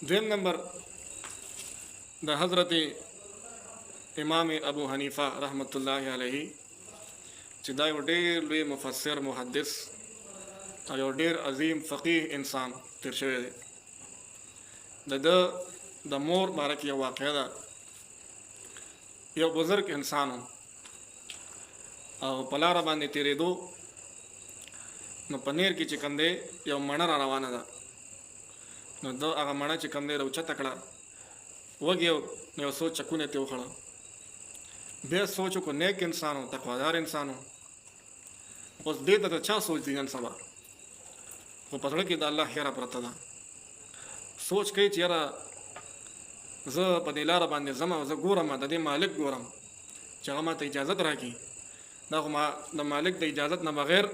دویم نمبر د حضرت امام ابو حنیفه رحمت الله علیه چې دا یو ډېر لوی مفسر محدث او یو ډېر عظیم فقیه انسان تیر شوی دی. د مور باره کې یو واقعه ده. یو بزرګ انسان او په لاره باندې تېرېدو، نو په نیر کې چې کوم دی یو مڼه را روانه ده. نو د هغه مڼه چې کوم دی راوچته کړه، وږې نو یو څو چکونه یې ترې وخوړه. بیا سوچ وکړو، نیک انسان و، تقوادار انسان و. اوس دې ته د چا سوچ دی نن سبا؟ خو په زړه کې د الله هیره پرته ده. سوچ کوي چې یاره زه په دې لاره باندې ځم او زه ګورم، د دې مالک ګورم چې هغه ماته اجازت راکړي. دا خو ما د مالک د اجازت نه بغیر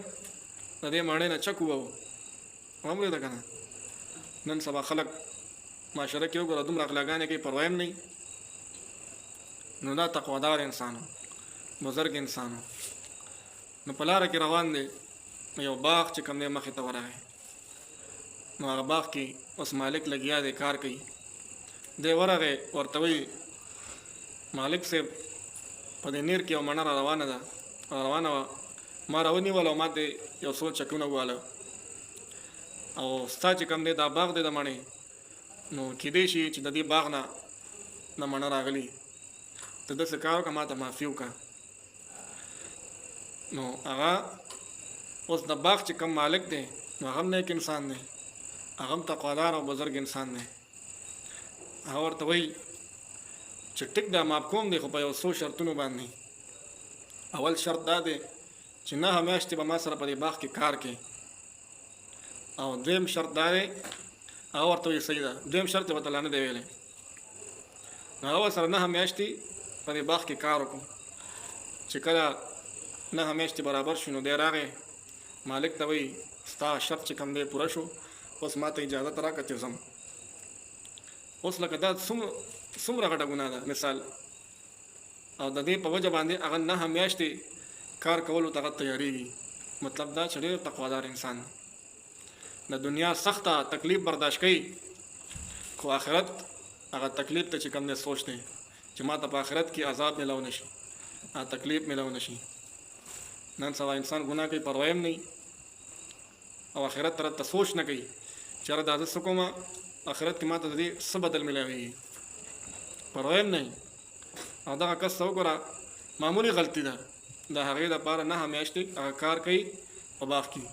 د دې مڼې نه چک ووهو. واورېده که نه؟ نن سبا خلک معاشره کې وګوره، دومره غلاګانې کوي، پروا هم نه. نو دا تقوادار انسان و، بزرګ انسان و. نو په لاره کې روان دی، یو باغ چې کوم دی مخې ته ورغی. نو هغه باغ کې اوس مالک لګیا دی، کار کوي. دی ورغی، ورته وایي مالک صاحب په دې نیر کې یو مڼه را روانه ده، روانه وه، ما راونیوله او ما ته یو څو چکونه وواله، او ستا چې کوم دی دا باغ دی د مڼې، نو کیدای شي چې د دې باغ نه مڼه راغلي، ته داسې کار وکړه ما ته معافي وکړه. نو هغه اوس د باغ چې کوم مالک دی، نو هغه هم نیک انسان دی، هغه هم تقوادار او بزرګ انسان دی. هغه ورته وایي چې ټیک دا معاف کوم دی، خو په یو څو شرطونو باندې. اول شرط دا دی چې 9 میاشتې به ما سره په دې باغ کې کار کوي. او دویم شرط دا دی، هغه ورته وایي صحیح ده، دویم شرط یې ورته لا نه دی ویلی. نو هغه سره 9 میاشتې په دې باغ کې کار وکړو. چې کله 9 میاشتې برابر شو، نو دی راغی مالک ته وایي ستا شرط چې کوم دی پوره شو، اوس ما ته اجازت راکړه چې ځم. اوس لکه دا څومره غټه ګناه ده مثال، او د دې په وجه باندې هغه 9 میاشتې کار کولو ته تیارېږي. مطلب دا چې ډېر تقوادار انسان د دنیا سخته تکلیف برداشت کوي، خو آخرت هغه تکلیف ته چې کوم دی سوچ دی چې ما ته په آخرت کې عذاب میلاو نشي، تکلیف میلاو نشي. نن سبا انسان ګناه کوي، پروا هم نه، او آخرت طرف ته سوچ نه کوي چې یاره دا زه څه کومه، آخرت کې ما ته د دې څه بدل میلاوېږي، پروا هم نه. او دغه کس ته وګوره، معمولي غلطي ده، د هغې دپاره 9 میاشتې هغه کار کوي په باغ کې.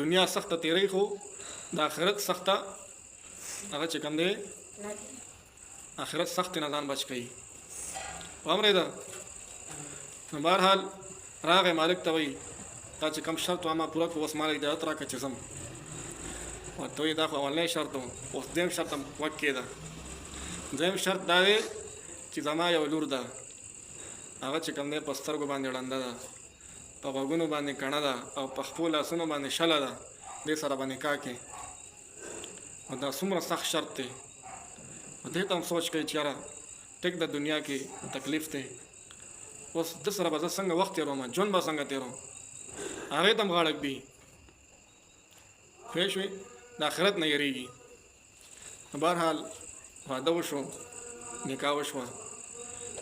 دنیا سخته تیری، خو د آخرت سخته هغه چې کوم دی آخرت سختې نه ځان بچ کوي. واورېده؟ نو بهرحال راغی مالک ته وایي دا چې کوم شرط و ما پوره کړو، اوس ما له اجازت راکړه چې ځم. ورته وایي دا خو اولنی شرط و، اوس دویم شرط هم وکې ده. دویم شرط دا دی چې زما یو لور ده، هغه چې کوم دی په سترګو باندې ړنده ده، په غوږونو باندې کڼه ده، او په خپلو لاسونو باندې شله ده، دې سره به نکاح کې. او دا څومره سخت شرط دی. دې ته هم سوچ کوي چې یاره ټیک د دنیا کې تکلیف دی، اوس د سره به زه څنګه وخت تېروم، ژوند به څنګه تېروم، هغې ته هم غاړه ږدي. پوه شوې؟ د آخرت نه یېرېږي. بهرحال واده وشو، نکاح وشوه.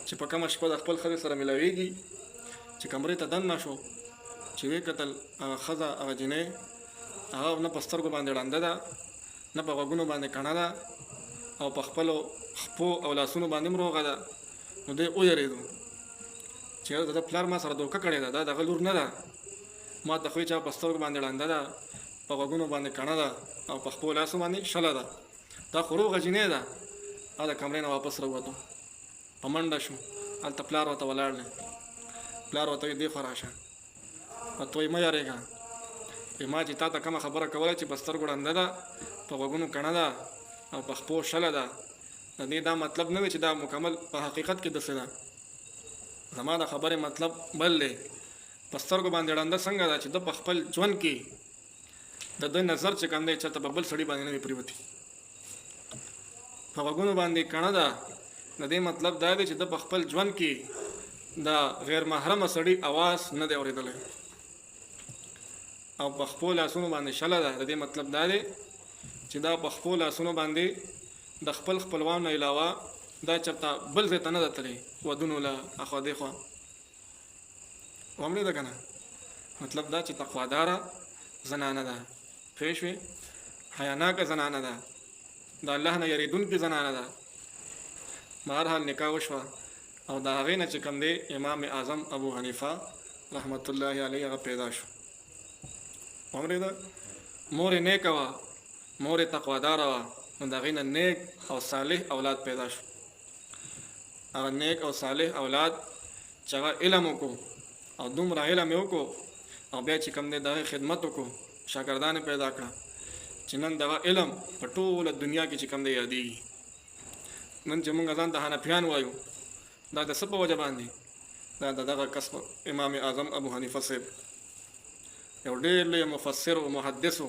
چې په کومه شپه د خپل ښځې سره میلاوېږي، چې کمرې ته دننه شو، چې ویې کتل هغه ښځه، هغه جینۍ، هغه نه په سترګو باندې ړنده ده، نه په غوږونو باندې کڼه ده، او په خپلو خپو او لاسونو باندې هم روغه ده. نو دی ویرېدو چې د ده پلار ما سره دوکه کړې ده، دا دغه لور نه ده. ما ته خو یې چې په سترګو باندې ړنده ده، په غوږونو باندې کڼه ده، او په خپلو لاسو باندې شله ده، دا خو روغه جینۍ ده. او د کمرې نه واپس راووتو، په منډه شو. هلته پلار ورته ولاړ دی. پلار ورته وایي دې خوا راشه. ورته وایي مه یارېږه، ما چې تا ته کومه خبره کوله چې په سترګو ړنده ده، په غوږونو کڼه ده، او په خپو شله ده، د دې دا مطلب نه دی چې دا مکمل په حقیقت کې داسې ده. زما د خبرې مطلب بل دی. په سترګو باندې ړنده څنګه ده چې ده په خپل ژوند کې د دوی نظر چې کوم دی چېرته په بل سړي باندې نه وي پرېوتي. په غوږونو باندې کڼه ده، د دې مطلب دا دی چې ده په خپل ژوند کې د غیر محرمه سړي اواز نه دی اورېدلی. او په خپل لاسونو باندې شله ده، د دې مطلب دا دی چې دا په خپل لاسونو باندې د خپل خپلوانو علاوه دا چرته بل ځای ته نه ده تللی ودونو له اخوا دېخوا واورېده که نه مطلب دا چې تقواداره زنانه ده پوه شوې حیاناکه زنانه ده د الله نه یریدونکې زنانه ده بهرحال نکاح وشوه او د هغې نه چې کوم دی امام اعظم ابو حنیفه رحمت الله علیه هغه پیدا شو واورېده مور یې نیکه وه مور یې تقواداره وه نو د هغې نه نیک او صالح اولاد پیدا شو هغه نیک او صالح اولاد چې هغه علم وکړو او دومره علم یې وکړو او بیا چې کوم دی د هغې خدمت وکړو شاګردان یې پیدا کړه چې نن دغه علم په ټوله دنیا کې چې کوم دی یادېږي نن چې موږ ځان ته حنفیان وایو دا د څه په وجه باندې دا د دغه کسب امام اعظم ابو حنیفه صاحب یو ډېر لوی مفسر او محدث و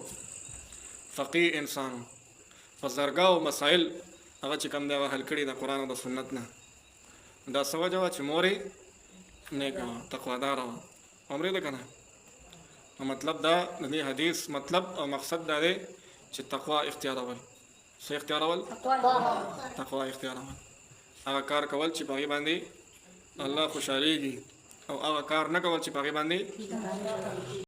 فقیه انسان په زرګاو مسایل هغه چې کوم دی هغه حل کړي د قرآن او د سنت نه دا څه وجه وه چې مور یې نیکه وه تقواداره وه اورېده که نه نو مطلب دا د دې حدیث مطلب او مقصد دا دی چې تقوا اختیارول څه اختیارول تقوا اختیارول هغه کار کول چې په هغې باندې الله خوشحالیږي او هغه کار نه کول چې په هغې باندې